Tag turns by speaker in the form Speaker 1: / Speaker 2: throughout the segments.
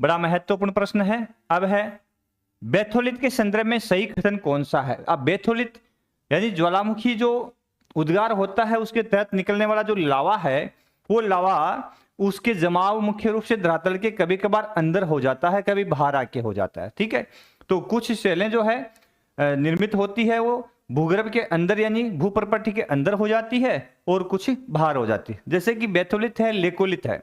Speaker 1: बड़ा महत्वपूर्ण प्रश्न है। अब है बैथोलिथ के संदर्भ में सही कथन कौन सा है। अब बैथोलिथ यानी ज्वालामुखी जो उद्गार होता है उसके तहत निकलने वाला जो लावा है, वो लावा उसके जमाव मुख्य रूप से धरातल के कभी कभार अंदर हो जाता है, कभी बाहर आके हो जाता है। ठीक है, तो कुछ शैलें जो है निर्मित होती है वो भूगर्भ के अंदर यानी भूप्रपट्टी के अंदर हो जाती है और कुछ बाहर हो जाती है। जैसे कि बैथोलिथ है, लेकोलिथ है,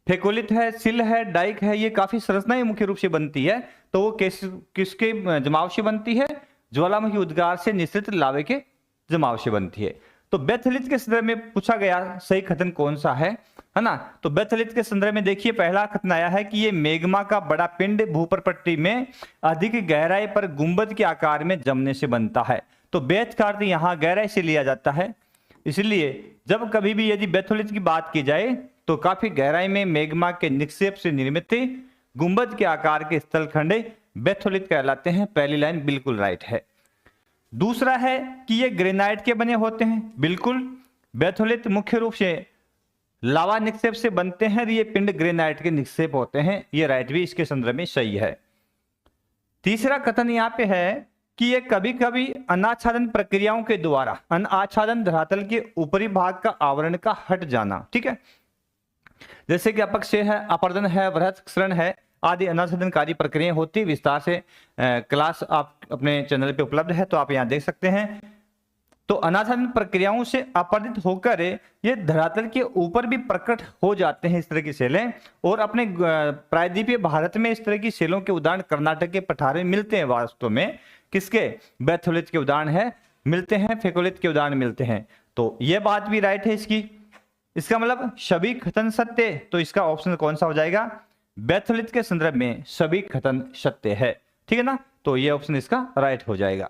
Speaker 1: फेकोलिथ है, सिल है, डाइक है, ये काफी संरचनाएं मुख्य रूप से बनती है। तो वो किसके जमाव से बनती है? ज्वालामुखी उद्गार से निश्चित लावे के जमाव से बनती है। तो बैथोलिथ के संदर्भ में पूछा गया सही कथन कौन सा है ना। तो बैथोलिथ के संदर्भ में देखिए पहला कथन आया है कि ये मेग्मा का बड़ा पिंड भूप्रपट्टी में अधिक गहराई पर गुंबद के आकार में जमने से बनता है। तो बैथ का अर्थ यहाँ गहराई से लिया जाता है, इसलिए जब कभी भी यदि बैथोलिथ की बात की जाए तो काफी गहराई में मेग्मा के निक्षेप से निर्मित गुंबद के आकार के स्थलखंड बैथोलिथ कहलाते हैं। पहली लाइन बिल्कुल राइट है। दूसरा है कि ये ग्रेनाइट के बने होते हैं, बिल्कुल। बैथोलिथ मुख्य रूप से लावा निक्षेप से बनते हैं, ये पिंड ग्रेनाइट के निक्षेप होते हैं, ये राइट भी इसके संदर्भ में सही है। तीसरा कथन यहाँ पे है कि ये कभी कभी अनाच्छादन प्रक्रियाओं के द्वारा, अनाच्छादन धरातल के ऊपरी भाग का आवरण का हट जाना, ठीक है, जैसे कि अपक्षय है, अपर्दन है, वृहत क्षरण है आदि अनाच्छादनकारी प्रक्रियाएं होती। विस्तार से क्लास आप अपने चैनल पे उपलब्ध है, तो आप यहाँ देख सकते हैं। तो अनाच्छादन प्रक्रियाओं से अपर्दित होकर ये धरातल के ऊपर भी प्रकट हो जाते हैं इस तरह की सेलें, और अपने प्रायद्वीपीय भारत में इस तरह की सेलों के उदाहरण कर्नाटक के पठारे में मिलते हैं। वास्तव में किसके? बैथोलिथ के उदाहरण है मिलते हैं, फेकोलिथ के उदाहरण मिलते हैं। तो ये बात भी राइट है इसकी। इसका मतलब सभी कथन सत्य, तो इसका ऑप्शन कौन सा हो जाएगा? बैथोलिथ के संदर्भ में सभी कथन सत्य है, ठीक है ना। तो ये ऑप्शन इसका राइट हो जाएगा।